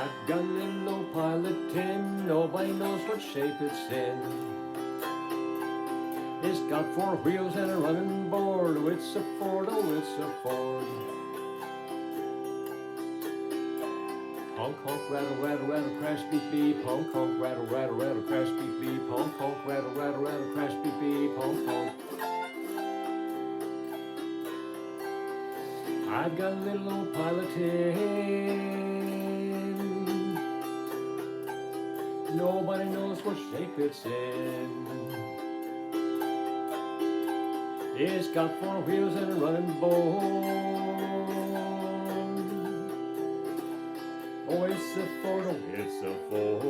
I've got a little old pilot tin, nobody knows what shape it's in. It's got four wheels and a running board. Oh, it's a Ford, oh, it's a Ford. Honk, honk, rattle, rattle, rattle, crash, beep, beep. Honk, honk, rattle, rattle, rattle, crash, beep, beep. Honk, honk, rattle, rattle, rattle, crash, beep, beep. Honk, honk. I've got a little old pilot tin. Nobody knows what shape it's in. It's got four wheels and a running board. Oh, it's a Ford, oh, it's a Ford.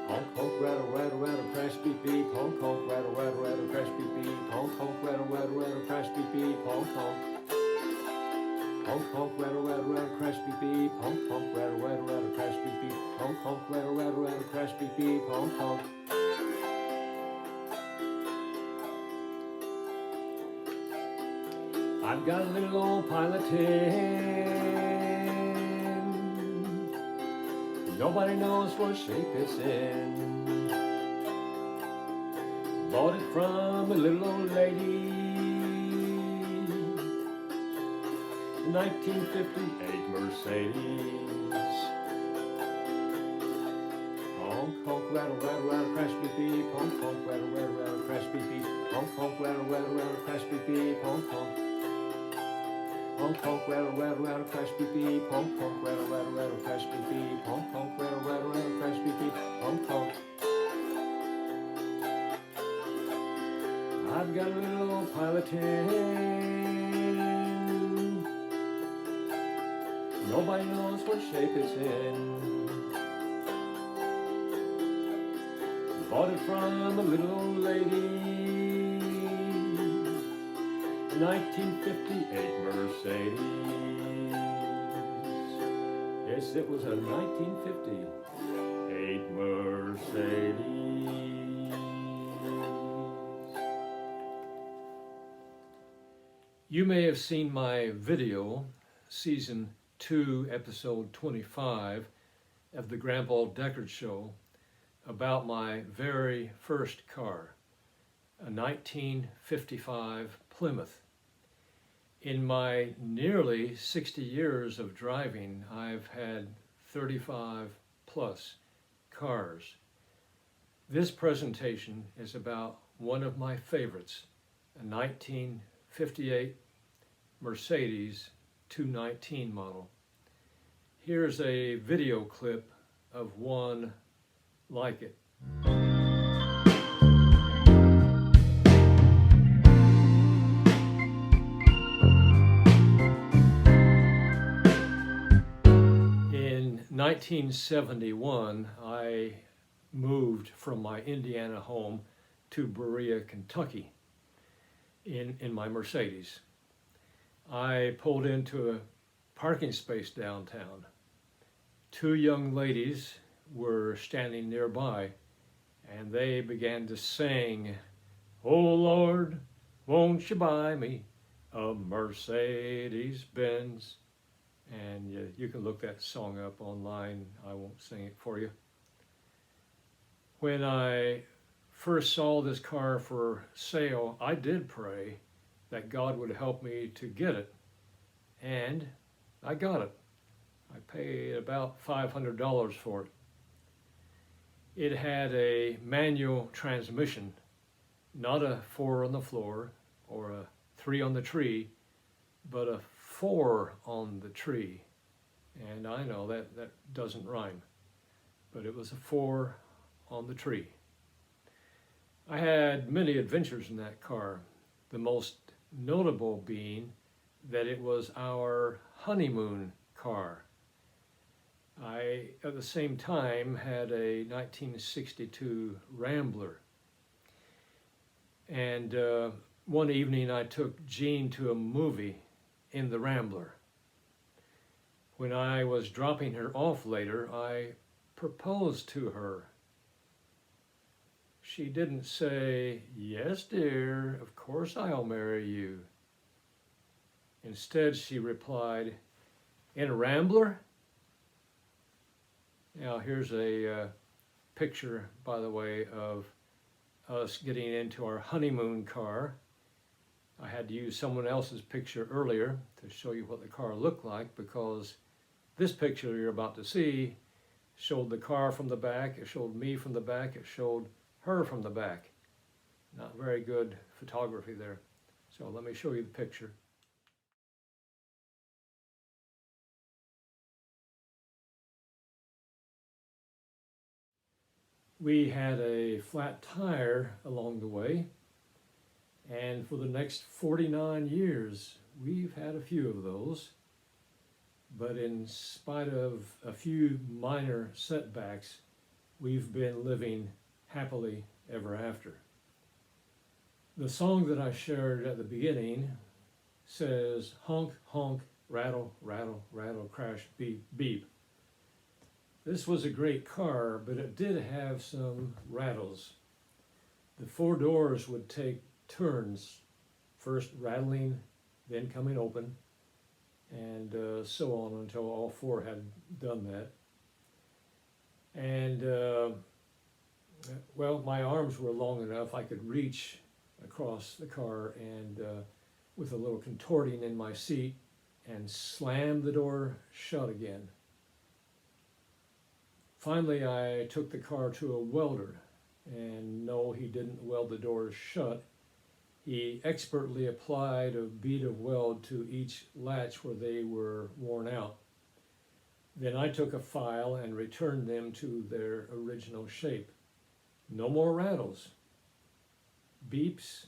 Honk, honk, rattle, rattle, rattle, crash, beep, beep. Honk, honk, rattle, rattle, rattle, crash, beep, beep. Honk, honk, rattle, rattle, rattle, crash, beep, beep. Honk, honk. Honk, honk, rattle, rattle, rattle, crash, beep, beep. Honk, honk, rattle, rattle, rattle, crash, beep, beep. Honk, honk, rattle, rattle, rattle, crash, beep, beep. Honk, honk. I've got a little old pilot tin. Nobody knows what shape it's in. Bought it from a little old lady. 1958 Mercedes. Honk, honk, rattle, rattle, rattle, crash, beep, beep. Honk, honk, rattle, rattle, rattle, crash, beep, beep. Honk, honk, rattle, rattle, rattle, crash, beep, beep. Honk, honk. Honk, honk, rattle, rattle, rattle, crash, beep, beep. Honk, honk, rattle, rattle, rattle, crash, beep, beep. Honk, honk, rattle, rattle, rattle, crash, beep, beep. Honk, honk. I've got a little old pilot tin. Nobody knows what shape it's in. Bought it from a little old lady. 1958 Mercedes. Yes, it was a 1958 Mercedes. You may have seen my video, Season 2, Episode 25 of the Grandpa Deckard Show, about my very first car, a 1955 Plymouth. In my nearly 60 years of driving, I've had 35 plus cars. This presentation is about one of my favorites, a 1958 Mercedes 219 model. Here's a video clip of one like it. In 1971, I moved from my Indiana home to Berea, Kentucky in my Mercedes. I pulled into a parking space downtown. Two young ladies were standing nearby, and they began to sing, "Oh Lord, won't you buy me a Mercedes-Benz?" And you can look that song up online. I won't sing it for you. When I first saw this car for sale, I did pray that God would help me to get it, and I got it. I paid about $500 for it. It had a manual transmission, not a 4 on the floor or a 3 on the tree, but a 4 on the tree. And I know that doesn't rhyme, but it was a 4 on the tree. I had many adventures in that car, the most notable being that it was our honeymoon car. I, at the same time, had a 1962 Rambler. And one evening I took Jean to a movie in the Rambler. When I was dropping her off later, I proposed to her. She didn't say, "Yes, dear, of course I'll marry you." Instead, she replied, in a Rambler. Now here's a picture, by the way, of us getting into our honeymoon car. I had to use someone else's picture earlier to show you what the car looked like, because this picture you're about to see showed the car from the back, it showed me from the back, it showed her from the back. Not very good photography there. So let me show you the picture. We had a flat tire along the way, and for the next 49 years, we've had a few of those. But in spite of a few minor setbacks, we've been living happily ever after. The song that I shared at the beginning says, honk, honk, rattle, rattle, rattle, crash, beep, beep. This was a great car, but it did have some rattles. The four doors would take turns, first rattling, then coming open, and so on until all four had done that. And well, my arms were long enough, I could reach across the car and with a little contorting in my seat and slam the door shut again. Finally, I took the car to a welder, and no, he didn't weld the doors shut. He expertly applied a bead of weld to each latch where they were worn out. Then I took a file and returned them to their original shape. No more rattles. Beeps,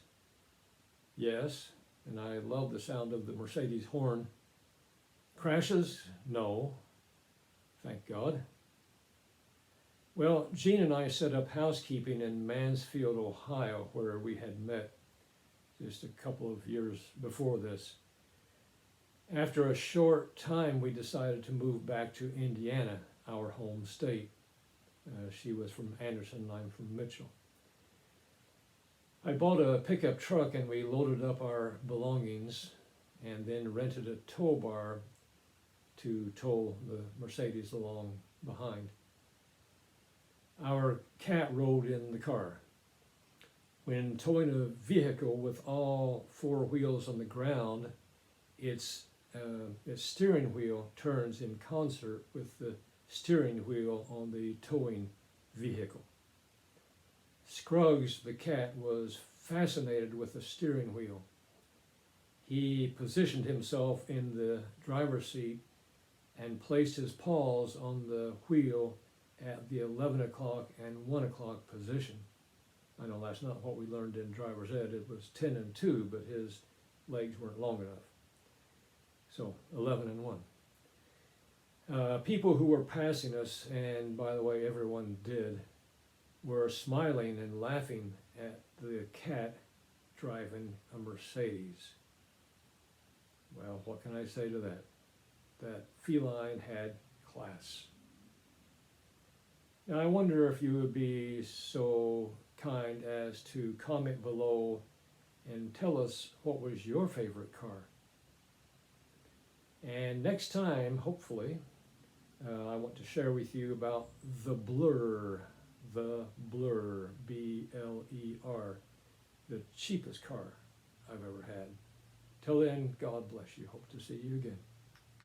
yes, and I love the sound of the Mercedes horn. Crashes, no, thank God. Well, Gene and I set up housekeeping in Mansfield, Ohio, where we had met just a couple of years before this. After a short time, we decided to move back to Indiana, our home state. She was from Anderson, I'm from Mitchell. I bought a pickup truck and we loaded up our belongings and then rented a tow bar to tow the Mercedes along behind. Our cat rode in the car. When towing a vehicle with all four wheels on the ground, its steering wheel turns in concert with the steering wheel on the towing vehicle. Scruggs, the cat, was fascinated with the steering wheel. He positioned himself in the driver's seat and placed his paws on the wheel at the 11 o'clock and 1 o'clock position. I know that's not what we learned in driver's ed. It was 10 and 2, but his legs weren't long enough. So 11 and 1. People who were passing us, and by the way, everyone did, were smiling and laughing at the cat driving a Mercedes. Well, what can I say to that? That feline had class. Now, I wonder if you would be so kind as to comment below and tell us what was your favorite car. And next time, hopefully, I want to share with you about the Blur, B-L-E-R, the cheapest car I've ever had. Till then, God bless you. Hope to see you again.